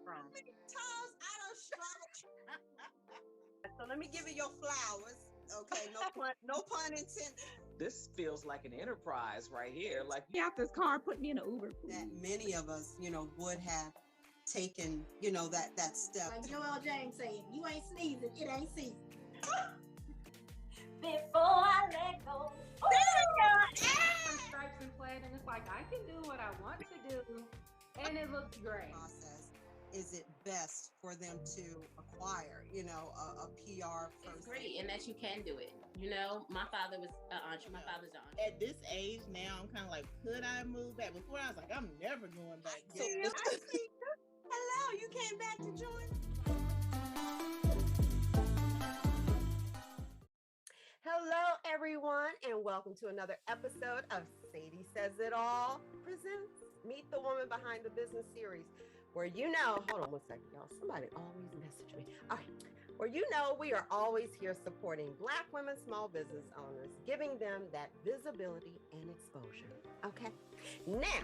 from. Times I don't struggle. So let me give you your flowers. Okay, no pun intended. This feels like an enterprise right here. Like, Get out this car, put me in an Uber. That many of us, would have taken, that step. Like Joel James saying, you ain't sneezing, it ain't season. Before I let go. Stripes and plaid, and it's like I can do what I want to do, and it looks great. Process. Is it best for them to acquire, a PR person? It's great, and that you can do it. My father was an entrepreneur. My father's an entrepreneur. At this age now, I'm kind of like, could I move back? Before I was like, I'm never going back. So, hello, you came back to join? Hello, everyone, and welcome to another episode of Sadie Says It All presents Meet the Woman Behind the Business series, where hold on one second, y'all. Somebody always message me. All right. Where we are always here supporting Black women small business owners, giving them that visibility and exposure. Okay. Now,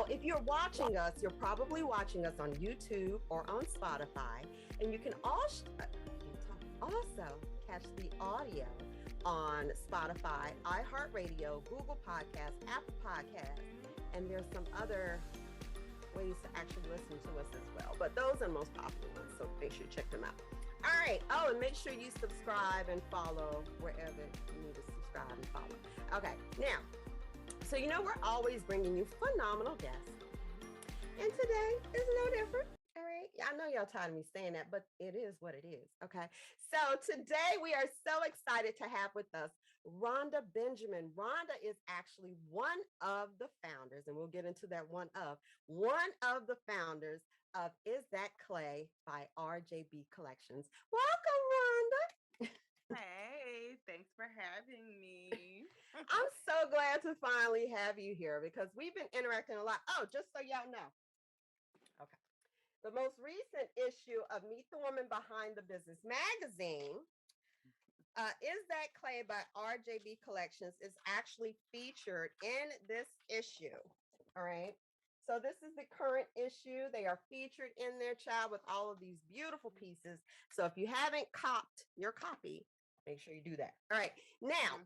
if you're watching us, you're probably watching us on YouTube or on Spotify, and you can also catch the audio on Spotify, iHeartRadio, Google Podcasts, Apple Podcasts, and there's some other ways to actually listen to us as well. But those are the most popular ones, so make sure you check them out. All right. Oh, and make sure you subscribe and follow wherever you need to subscribe and follow. Okay. Now, so we're always bringing you phenomenal guests. And today is no different. All right. I know y'all tired of me saying that, but it is what it is. Okay. So today we are so excited to have with us Rhonda Benjamin. Rhonda is actually one of the founders, and we'll get into that one of the founders of Is That Clay by RJB Collections. Welcome, Rhonda. Hey, thanks for having me. I'm so glad to finally have you here because we've been interacting a lot. Oh, just so y'all know. Okay. The most recent issue of Meet the Woman Behind the Business magazine, Is That Clay by RJB Collections, is actually featured in this issue. All right. So this is the current issue. They are featured in their child with all of these beautiful pieces. So if you haven't copped your copy, make sure you do that. All right. Now,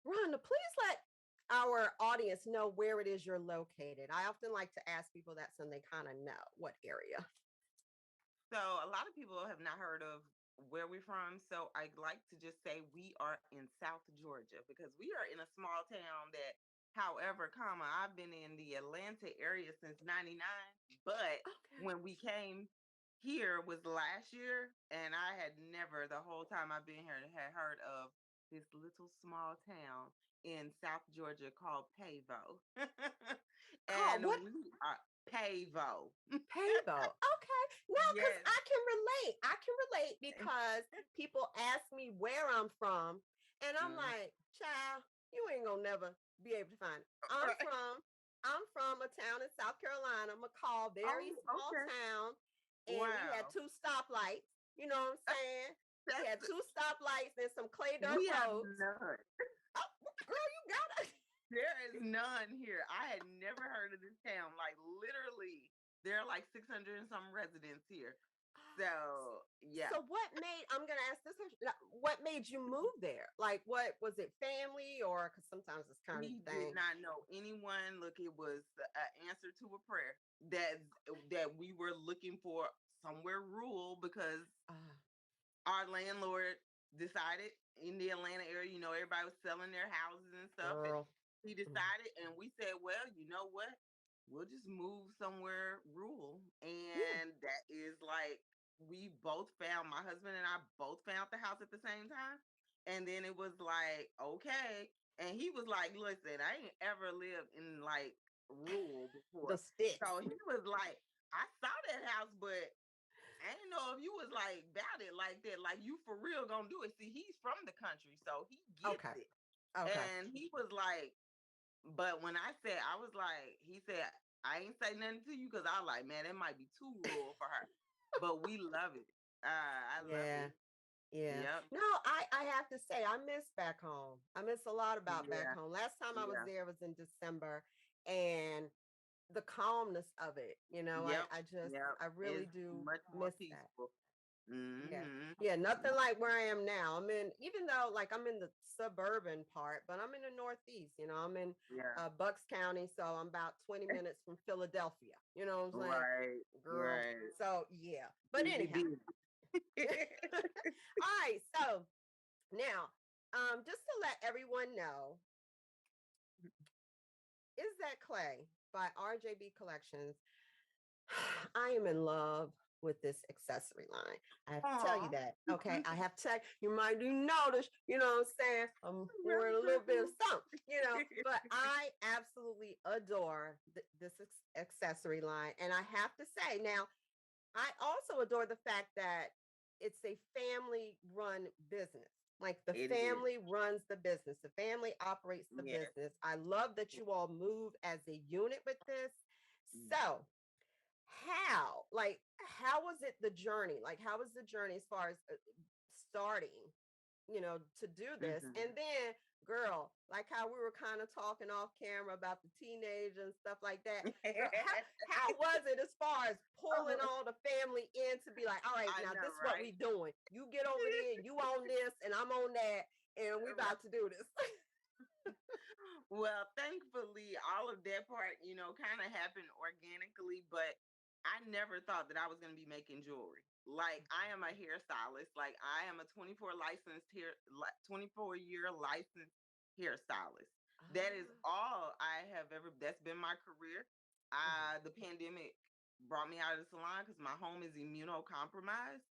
Rhonda, please let our audience know where it is you're located. I often like to ask people that so they kind of know what area. So a lot of people have not heard of where we're from. So I'd like to just say we are in South Georgia because we are in a small town that, however, I've been in the Atlanta area since 99. But when we came here was last year, and I had never, the whole time I've been here, had heard of this little small town in South Georgia called Pavo. And what? we are Pavo. Pavo. Okay. No, because Yes. I can relate because people ask me where I'm from, and I'm like, child, you ain't gonna never be able to find it. I'm from a town in South Carolina, McCall, very small town, and we had 2 stoplights. You know what I'm saying? We had 2 stoplights and some clay dirt roads. None. Oh, girl, you got it. There is none here. I had never heard of this town. Like literally, there are like 600 and some residents here. So yeah. So I'm gonna ask this question. What made you move there? Like, what was it, family, or because sometimes it's kind of thing. Did not know anyone. Look, it was an answer to a prayer that we were looking for somewhere rural because our landlord decided in the Atlanta area, everybody was selling their houses and stuff. And he decided, and we said, well, you know what? We'll just move somewhere rural. And that is like, my husband and I both found the house at the same time. And then it was like, okay. And he was like, listen, I ain't ever lived in like rural before. The sticks. So he was like, I saw that house, but I didn't know if you was like about it like that, like you for real gonna do it. See, he's from the country, so he gets it. Okay. And he was like, but when I was like, he said, I ain't say nothing to you because I was like, man, it might be too rural for her, but we love it. I love it. Yeah. Yep. No, I have to say, I miss back home. I miss a lot about back home. Last time I was there was in December, and the calmness of it. You know, Yep. I just, Yep. I really It's do much more miss that. peaceful. Yeah. Mm-hmm. Yeah. Nothing like where I am now. I'm in, even though like I'm in the suburban part, but I'm in the Northeast, you know, I'm in Yeah. Bucks County. So I'm about 20 minutes from Philadelphia. You know what I'm saying? Right. Girl. Right. So yeah. But Busy, anyhow. busy. All right. So now, just to let everyone know, Is That Clay by RJB Collections. I am in love with this accessory line. I have to tell you Aw. that. Okay. I have to tell you might do notice, you know what I'm saying? I'm wearing a little bit of something, you know, but I absolutely adore this accessory line. And I have to say, now, I also adore the fact that it's a family run business. Like the It is. family runs the business, the family operates the Yes. business. I love that you all move as a unit with this. So, how was it the journey? Like, how was the journey as far as starting, to do this? Mhm. And then, girl, like how we were kind of talking off camera about the teenage and stuff like that. Girl, how was it as far as pulling all the family in to be like, all right, I now know, this is what we right? doing. You get over there, you on this, and I'm on that, and we about to do this. Well, thankfully, all of that part, kind of happened organically, but I never thought that I was going to be making jewelry. Like, I am a hairstylist. Like, I am a 24-year licensed hairstylist. That is all I have ever, that's been my career. The pandemic brought me out of the salon because my home is immunocompromised.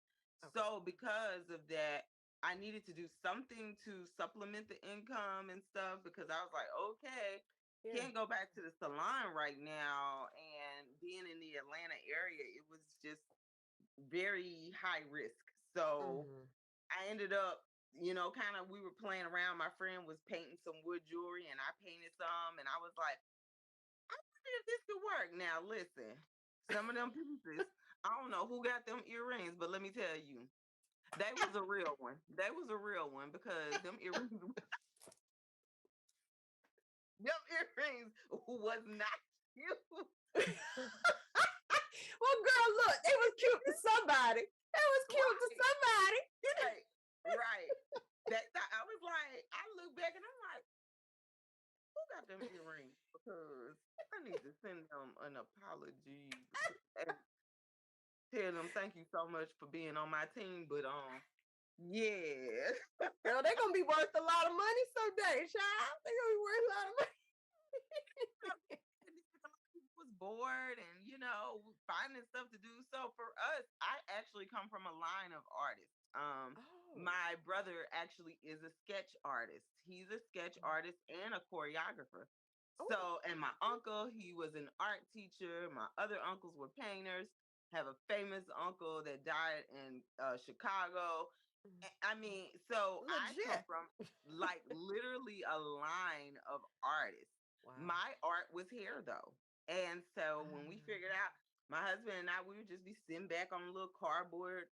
Okay. So, because of that, I needed to do something to supplement the income and stuff because I was like, okay, Yeah. can't go back to the salon right now. And being in the Atlanta area, it was just very high risk. So Mhm. I ended up, kind of, we were playing around. My friend was painting some wood jewelry and I painted some. And I was like, I wonder if this could work. Now, listen, some of them pieces, I don't know who got them earrings, but let me tell you, that was a real one. That was a real one because them earrings, was not cute. Well, girl, look, it was cute to somebody. It was cute to somebody. Right, right. I was like, I look back and I'm like, who got them earrings? Because I need to send them an apology and tell them thank you so much for being on my team. But yeah. Girl, they're gonna be worth a lot of money someday, child. They're gonna be worth a lot of money. Was bored and finding stuff to do. So for us, I actually come from a line of artists. My brother actually is a sketch artist. He's a sketch artist and a choreographer. So, and my uncle, he was an art teacher. My other uncles were painters. Have a famous uncle that died in Chicago. I mean, so I come Legit. from like literally a line of artists. Wow. My art was hair though. And so when we figured out, my husband and I, we would just be sitting back on a little cardboard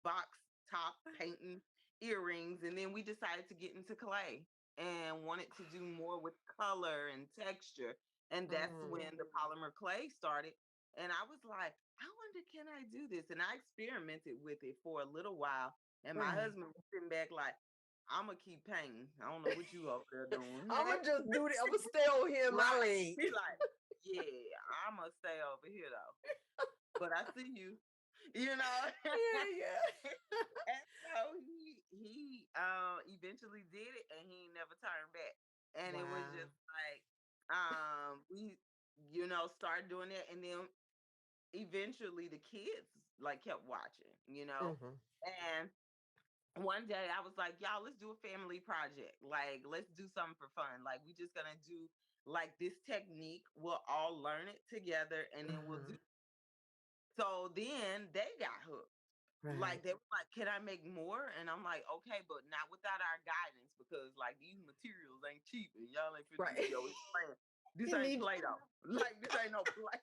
box top painting earrings. And then we decided to get into clay and wanted to do more with color and texture. And that's when the polymer clay started. And I was like, I wonder, can I do this? And I experimented with it for a little while. And my Right. husband was sitting back like, I'm going to keep painting. I don't know what you over there doing. I'm gonna just do this. I'm gonna stay over here in my lane. He's like, yeah, I'm going to stay over here though. But I see you, Yeah. And so he eventually did it and he never turned back. And it was just like, we, started doing it. And then eventually the kids like kept watching, and one day I was like, y'all, let's do a family project. Like, let's do something for fun. Like, we just gonna do like this technique. We'll all learn it together and then we'll do. So then they got hooked. Like, they were like, can I make more? And I'm like, okay, but not without our guidance because like these materials ain't cheap and y'all ain't fit Right. this ain't Play-Doh. Like, this ain't no play.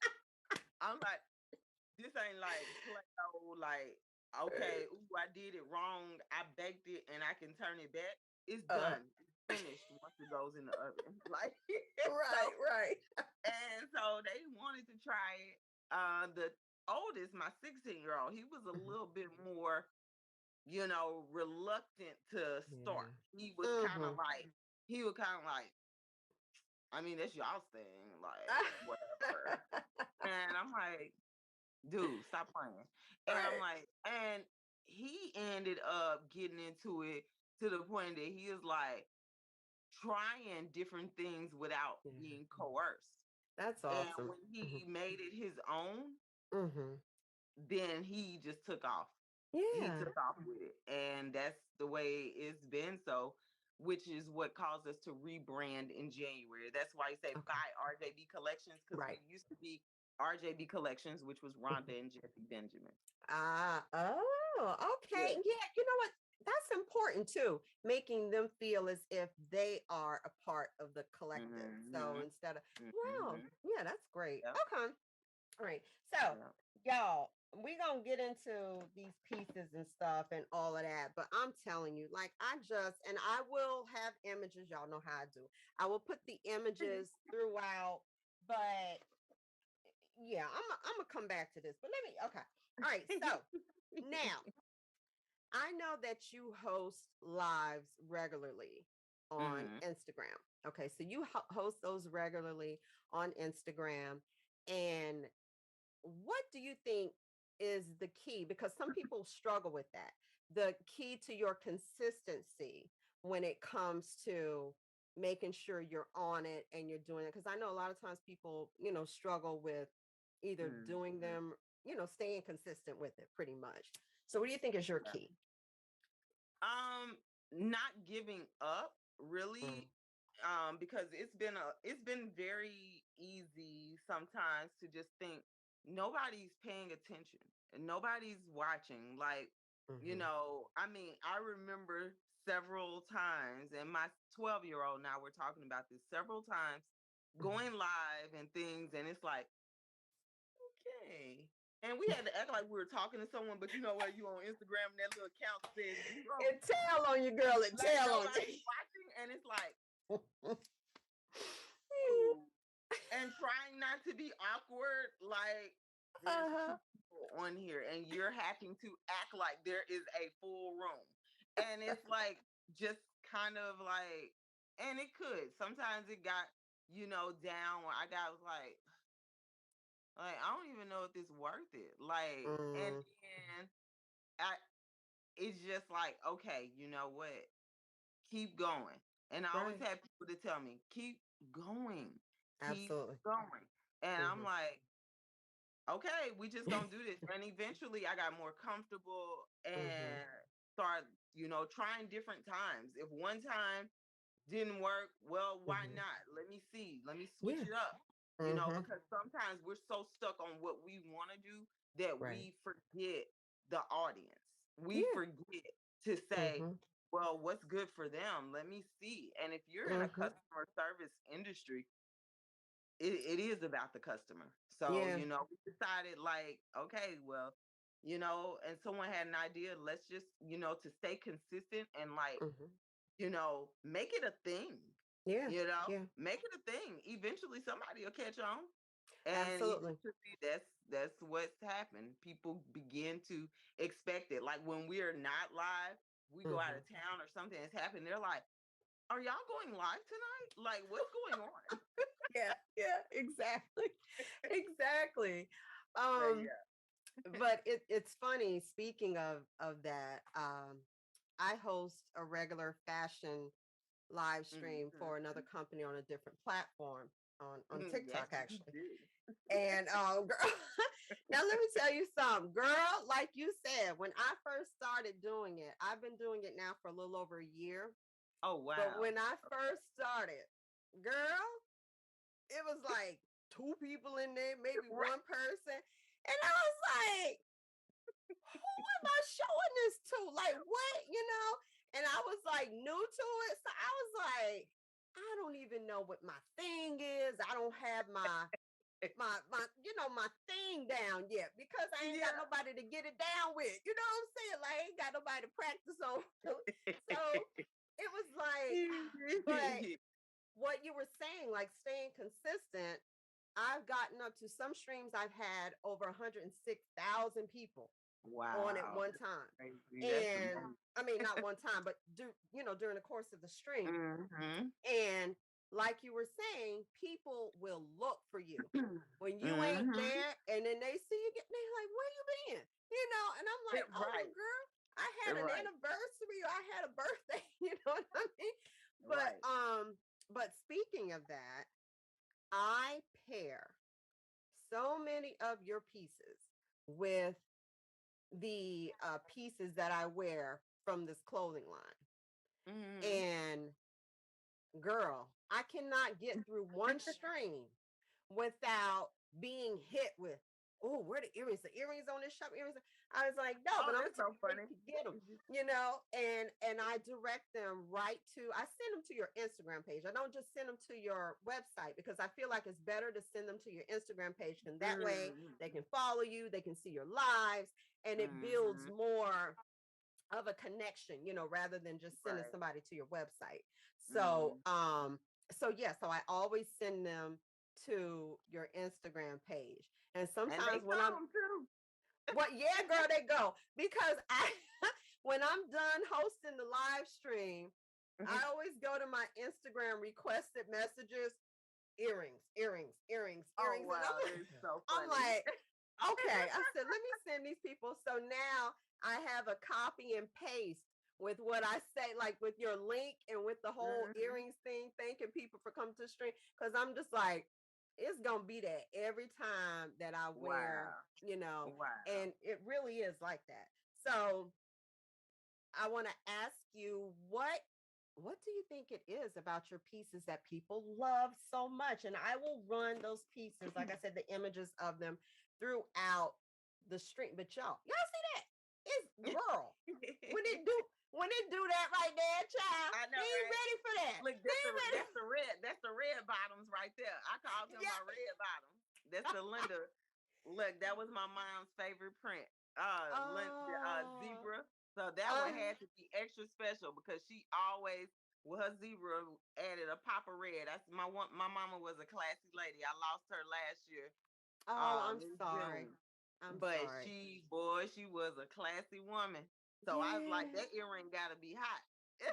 I'm like, this ain't like Play-Doh, like, okay, ooh, I did it wrong. I baked it and I can turn it back. It's done. It's finished once it goes in the oven. Like Right. and so they wanted to try it. The oldest, my 16-year-old, he was a little bit more, reluctant to start. He was kind of like, I mean, that's y'all's thing, like whatever. And I'm like, dude, stop playing. And I'm like, and he ended up getting into it to the point that he is like trying different things without being coerced. That's And awesome. when he made it his own, Mm-hmm. then he just took off. He Yeah. took off with it. And that's the way it's been. So, which is what caused us to rebrand in January. That's why you say buy RJB Collections, because we used to be RJB Collections, which was Rhonda and Jesse Benjamin. Okay. Yeah, you know what? That's important too, making them feel as if they are a part of the collective. So instead of, wow, yeah, that's great. Yep. Okay. All right. So, y'all, we're going to get into these pieces and stuff and all of that. But I'm telling you, like, and I will have images. Y'all know how I do. I will put the images throughout. But yeah, I'm going to come back to this. But okay. All right. So now, I know that you host lives regularly on Instagram. Okay, so you host those regularly on Instagram. And what do you think is the key? Because some people struggle with that. The key to your consistency when it comes to making sure you're on it and you're doing it. Because I know a lot of times people, struggle with either doing them, staying consistent with it pretty much. So what do you think is your key? Not giving up really, because it's been very easy sometimes to just think nobody's paying attention and nobody's watching. Like, I mean, I remember several times, and my 12-year-old now, we're talking about this several times, going live and things, and it's like, okay. And we had to act like we were talking to someone, but you know what? You on Instagram and that little account says zero. It tell on you, girl. It like tell on you. Watching, and it's like, and trying not to be awkward. Like there's two people on here, and you're having to act like there is a full room, and it's like just kind of like, and it could sometimes it got down where I was like I don't even know if this worth it. Like, and then it's just like, okay, you know what? Keep going. And I always have people to tell me, keep going. Keep going. And I'm like, okay, we just gonna do this. And eventually I got more comfortable and start, trying different times. If one time didn't work, well, why not? Let me see. Let me switch it up. Because sometimes we're so stuck on what we want to do that we forget the audience. We forget to say, well, what's good for them? Let me see. And if you're in a customer service industry, it is about the customer. So, we decided like, okay, well, and someone had an idea, let's just, to stay consistent and like, make it a thing. Make it a thing. Eventually somebody will catch on. And that's what's happened. People begin to expect it. Like when we are not live, we go out of town or something has happened. They're like, are y'all going live tonight? Like, what's going on? yeah, exactly. Exactly. But it's funny, speaking of that, I host a regular fashion live stream for another company on a different platform on TikTok, actually. And girl, now let me tell you something, girl. Like you said, when I first started doing it, I've been doing it now for a little over a year. Oh wow! But when I first started, girl, it was like 2 people in there, maybe one person, and I was like, who am I showing this to? Like, what, And I was like new to it. So I was like, I don't even know what my thing is. I don't have my my thing down yet because I ain't got nobody to get it down with. You know what I'm saying? Like, I ain't got nobody to practice on. So it was like, But what you were saying, like staying consistent, I've gotten up to some streams I've had over 106,000 people on at one time. And I mean, not one time, but during the course of the stream. And like you were saying, people will look for you when you ain't there, and then they see you they're like, where you been? And I'm like, oh, girl, I had an anniversary, or I had a birthday. You know what I mean? But speaking of that, I pair so many of your pieces with the pieces that I wear from this clothing line. And girl, I cannot get through one stream without being hit with, oh, where the earrings? The earrings on this shop, earrings. I was like, no, but I'm so funny to get them, and I direct them right to, I send them to your Instagram page. I don't just send them to your website, because I feel like it's better to send them to your Instagram page, and that way they can follow you, they can see your lives, and it builds more of a connection, rather than just sending somebody to your website. So, so I always send them to your Instagram page. And sometimes when I'm yeah, girl, they go, because when I'm done hosting the live stream, I always go to my Instagram requested messages, earrings. Oh, wow, I'm like, okay. I said, let me send these people. So now I have a copy and paste with what I say, like with your link and with the whole earrings thing, thanking people for coming to the stream. Because I'm just like, it's going to be that every time that I wear, and it really is like that. So I want to ask you, what do you think it is about your pieces that people love so much? And I will run those pieces, like I said, the images of them throughout the stream. But y'all see that? It's girl. when it do that right there, child, I know, they ain't ready for that. Look, that's the red bottoms right there. I call them my red bottoms. That's the Linda. Look, that was my mom's favorite print. Zebra. So that one had to be extra special, because she always, with her zebra, added a pop of red. That's my mama was a classy lady. I lost her last year. Oh, I'm sorry. But she was a classy woman. So I was like, that earring gotta be hot.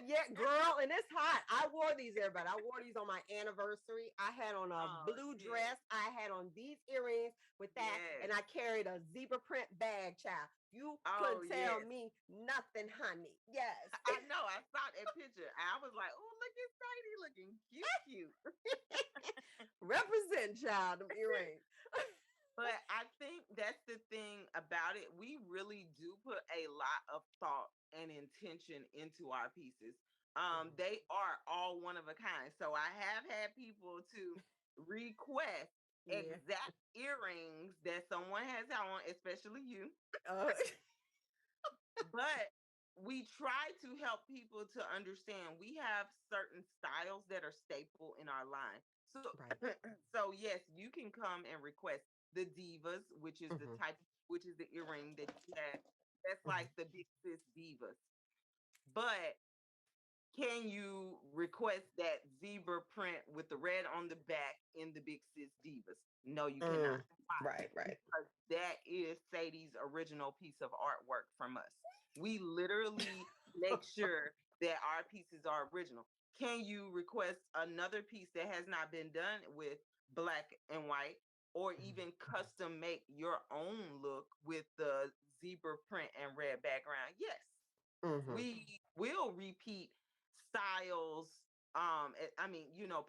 Yeah, girl, and it's hot. I wore these, everybody. I wore these on my anniversary. I had on a blue dress. I had on these earrings with that, and I carried a zebra print bag, child. You couldn't tell me nothing, honey. Yes. I know. I saw that picture. I was like, oh, look at Sadie looking cute. Represent, child, them earrings. But I think that's the thing about it. We really do put a lot of thought and intention into our pieces. They are all one of a kind. So I have had people to request exact earrings that someone has on, especially you. But we try to help people to understand we have certain styles that are staple in our line. So yes, you can come and request the divas, which is the type, which is the earring that you have. That's like the big sis divas. But can you request that zebra print with the red on the back in the big sis divas? No, you cannot. Right. Because that is Sadie's original piece of artwork from us. We literally make sure that our pieces are original. Can you request another piece that has not been done with black and white, or even custom make your own look with the zebra print and red background? Yes. We will repeat styles,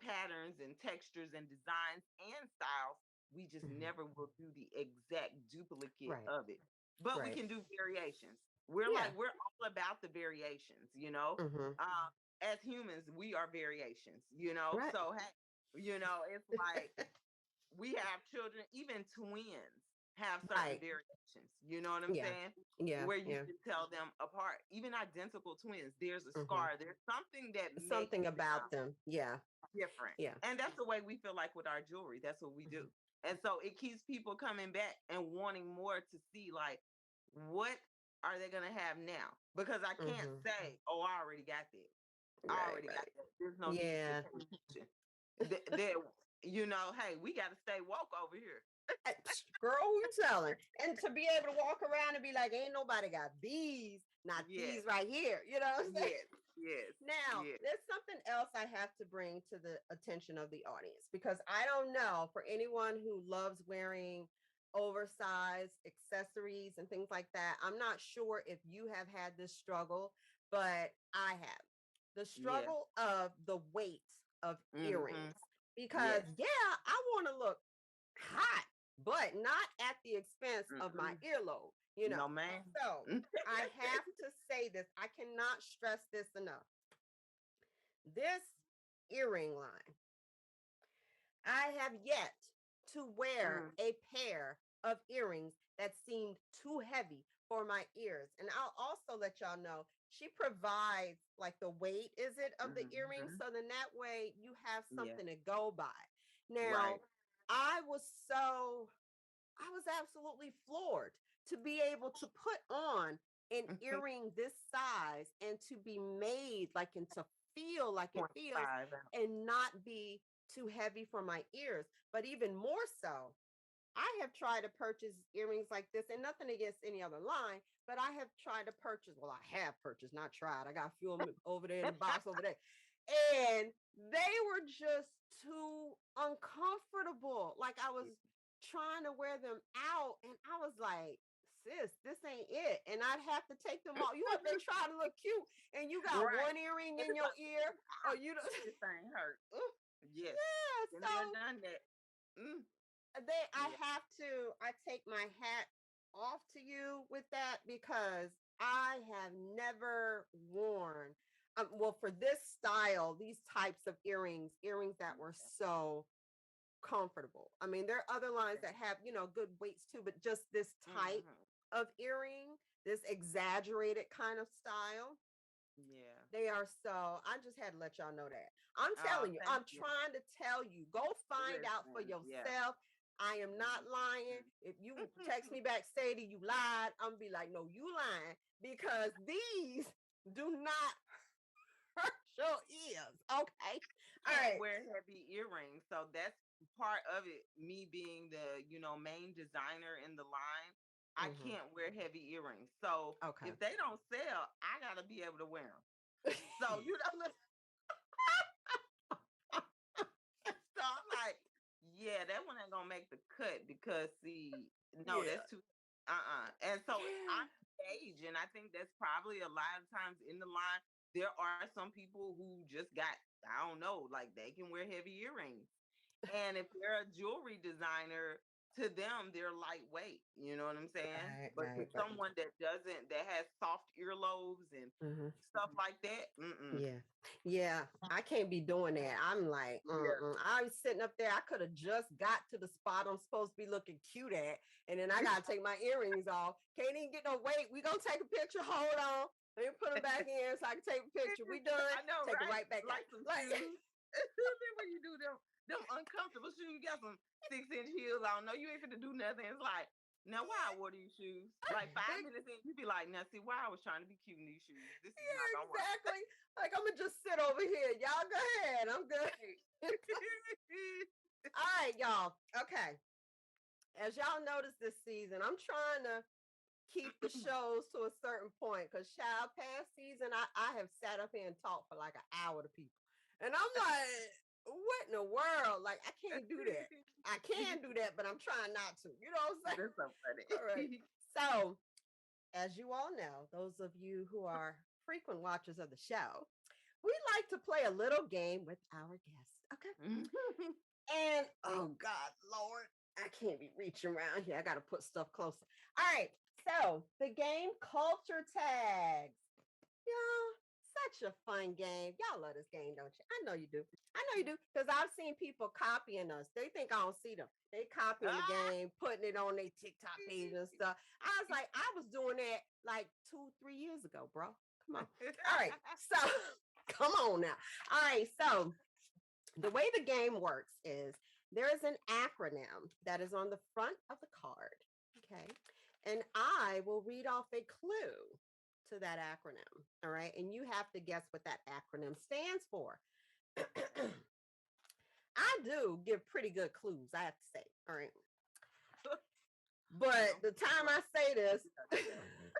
patterns and textures and designs and styles. We just never will do the exact duplicate of it. But we can do variations. We're all about the variations, as humans, we are variations, So hey, it's like we have children, even twins have certain variations. You know what I'm saying? Yeah. Where you can tell them apart. Even identical twins, there's a scar. There's something that something about them. Yeah. Different. Yeah. And that's the way we feel like with our jewelry. That's what we do. And so it keeps people coming back and wanting more to see, like, what are they going to have now? Because I can't say, oh, I already got that. I already got that. There's no Yeah. need to that, you know, hey, we got to stay woke over here. Girl, who you telling? And to be able to walk around and be like, ain't nobody got these, not these right here. You know what I'm saying? Yes. Now, there's something else I have to bring to the attention of the audience, because I don't know, for anyone who loves wearing oversized accessories and things like that, I'm not sure if you have had this struggle, but I have. The struggle of the weight of earrings. Because, I want to look hot, but not at the expense of my earlobe, you know. No, man. So I have to say this. I cannot stress this enough. This earring line, I have yet to wear a pair of earrings that seemed too heavy for my ears. And I'll also let y'all know, she provides like the weight, is it, of the earrings? So then that way you have something to go by. Now, I was absolutely floored to be able to put on an earring this size and to be made like, and to feel like it feels and not be too heavy for my ears. But even more so, I have tried to purchase earrings like this, and nothing against any other line, but I have tried to purchase, well, I have purchased, not tried. I got a few of them over there in the box over there. And they were just too uncomfortable. Like I was trying to wear them out, and I was like, sis, this ain't it. And I'd have to take them off. You up there trying to look cute, and you got one earring in your ear, or you don't. This thing hurt. Yes. Yeah. So done that. I take my hat off to you with that, because I have never worn, well, for this style, these types of earrings that were so comfortable. I mean, there are other lines that have, you know, good weights too, but just this type of earring, this exaggerated kind of style. Yeah. They are so, I just had to let y'all know that. I'm telling you, I'm trying to tell you, go find out for yourself. I am not lying. If you text me back, Sadie, you lied, I'm gonna be like, no, you lying, because these do not hurt your ears. Okay. All right. Wear heavy earrings. So that's part of it. Me being the, you know, main designer in the line, I can't wear heavy earrings. So if they don't sell, I gotta be able to wear them. So you know, so I'm like, yeah, that one ain't gonna make the cut, because that's too And so I'm engaged, and I think that's probably a lot of times in the line, there are some people who just got, I don't know, like they can wear heavy earrings. And if they're a jewelry designer, to them, they're lightweight. You know what I'm saying? But to someone that has soft earlobes and stuff like that, Yeah, I can't be doing that. I'm like, I was sitting up there. I could have just got to the spot I'm supposed to be looking cute at, and then I gotta take my earrings off. Can't even get no weight. We gonna take a picture. Hold on. Let me put them back in so I can take a picture. We done. I know, take it right back like out. Some shoes. When you do them uncomfortable shoes, you got some 6-inch heels. I don't know. You ain't finna do nothing. It's like, now why I wore these shoes? Like 5 minutes in, you be like, now see why I was trying to be cute in these shoes. This is not gonna exactly. Like, I'm gonna just sit over here. Y'all go ahead. I'm good. All right, y'all. Okay. As y'all notice this season, I'm trying to keep the shows to a certain point, because child, past season, I have sat up here and talked for like an hour to people. And I'm like, what in the world? Like, I can't do that. I can do that, but I'm trying not to. You know what I'm saying? That's so funny. All right. So, as you all know, those of you who are frequent watchers of the show, we like to play a little game with our guests. Okay. And oh God, Lord, I can't be reaching around here. I got to put stuff closer. All right. So the game Culture Tags. Y'all, such a fun game. Y'all love this game, don't you? I know you do. Because I've seen people copying us. They think I don't see them. They copying the game, putting it on their TikTok page and stuff. I was like, I was doing that like 2-3 years ago, bro. Come on. All right. So come on now. All right. So the way the game works is there is an acronym that is on the front of the card. Okay. And I will read off a clue. to that acronym. All right. And you have to guess what that acronym stands for. I do give pretty good clues, I have to say. All right. But the time I say this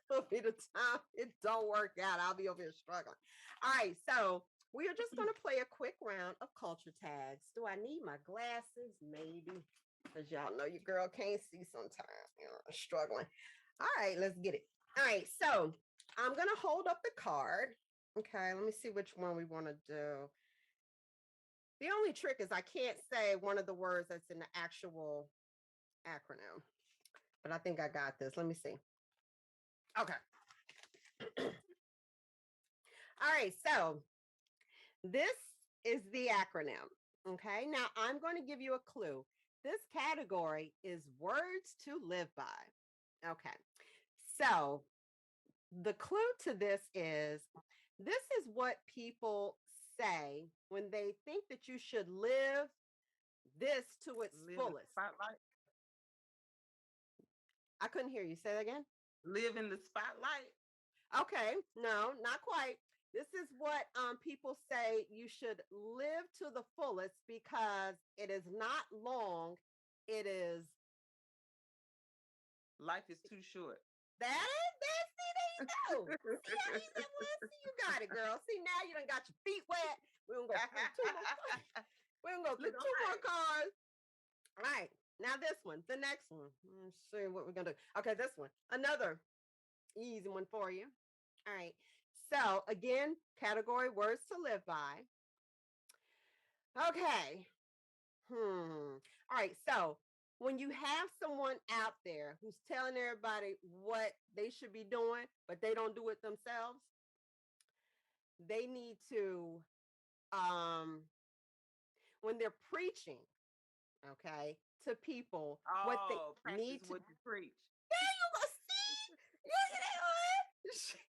will be the time it don't work out. I'll be over here struggling. All right. So we are just going to play a quick round of culture tags. Do I need my glasses? Maybe. Because y'all know your girl can't see sometimes. You know, I'm struggling. All right, let's get it. All right, so I'm going to hold up the card. Okay, let me see which one we want to do. The only trick is I can't say one of the words that's in the actual acronym. But I think I got this. Let me see. Okay. All right, so this is the acronym. Okay, now I'm going to give you a clue. This category is words to live by. Okay, so the clue to this is what people say when they think that you should live this to its fullest. Spotlight. I couldn't hear you. Say that again. Live in the spotlight. Okay, no, not quite. This is what people say you should live to the fullest because it is not long. It is. Life is too short. There you go. See, you got it, girl. See, now you done got your feet wet. We're going to go through two more cards. All right, now this one, the next one. Let's see what we're going to do. Okay, this one. Another easy one for you. All right. So again, category words to live by. Okay. All right. So when you have someone out there who's telling everybody what they should be doing, but they don't do it themselves, they need to, when they're preaching, okay, to people, what they need to what you preach. There you go. See? You see that?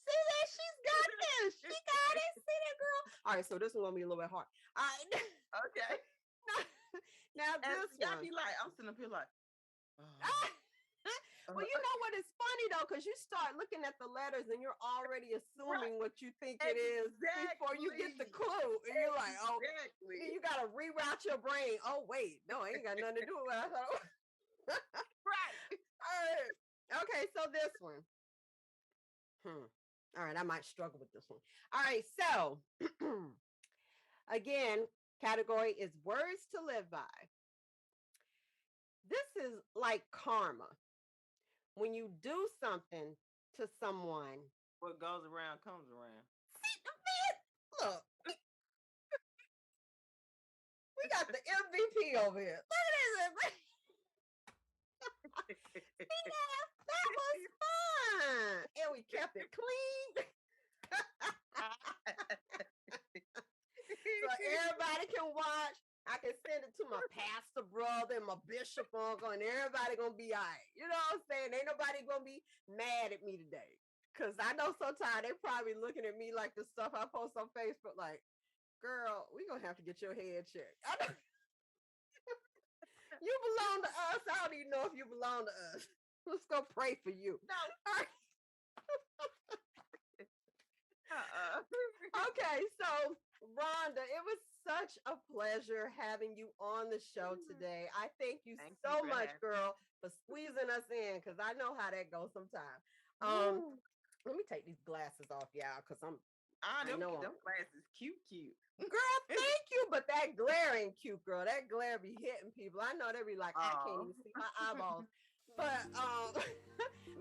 See that? She's got this. She got it. See that, girl? All right, so this one's gonna be a little bit hard. All right. Okay. Now this one. Be like, I'm sitting up here like. Well, you know what? It's funny though, because you start looking at the letters and you're already assuming what you think it is before you get the clue, and you're like, oh, you gotta reroute your brain. Oh wait, no, it ain't got nothing to do with what I thought. Right. All right. Okay, so this one. All right, I might struggle with this one. All right, so again, category is words to live by. This is like karma. When you do something to someone, what goes around comes around. See, look, we got the MVP over here. Look at this. See that was fun, and we kept it clean. So everybody can watch. I can send it to my pastor brother and my bishop uncle, and everybody gonna be all right. You know what I'm saying? Ain't nobody gonna be mad at me today. Cause I know sometimes they probably looking at me like the stuff I post on Facebook, like, girl, we gonna have to get your head checked. You belong to us. I don't even know if you belong to us. Let's go pray for you. No. All right. Okay, so Rhonda, it was such a pleasure having you on the show today. I thank you so much, girl, for squeezing us in, because I know how that goes sometimes. Let me take these glasses off, y'all, because I know them glasses cute. Girl, thank you, but that glare ain't cute, girl. That glare be hitting people. I know they be like, I can't even see my eyeballs. But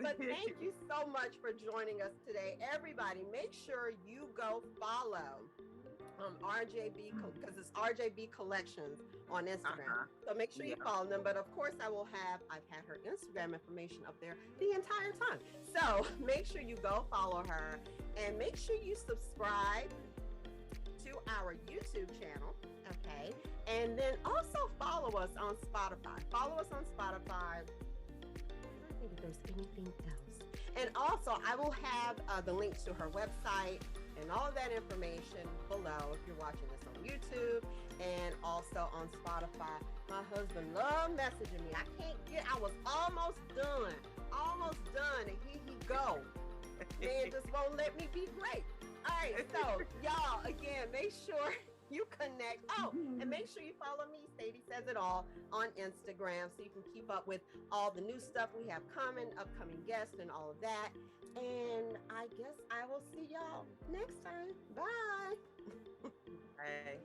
but thank you so much for joining us today. Everybody, make sure you go follow RJB, because it's RJB Collections on Instagram. So make sure you follow them. But of course, I've had her Instagram information up there the entire time. So make sure you go follow her, and make sure you subscribe to our YouTube channel. Okay. And then also follow us on Spotify. Follow us on Spotify. I don't think there's anything else. And also, I will have the links to her website and all of that information below if you're watching this on YouTube and also on Spotify. My husband loved messaging me. I was almost done, and here he go. Man just won't let me be great. All right, so y'all, again, make sure you connect. Oh, and make sure you follow me, Sadie Says It All, on Instagram so you can keep up with all the new stuff we have coming, upcoming guests, and all of that. And I guess I will see y'all next time. Bye. Hey.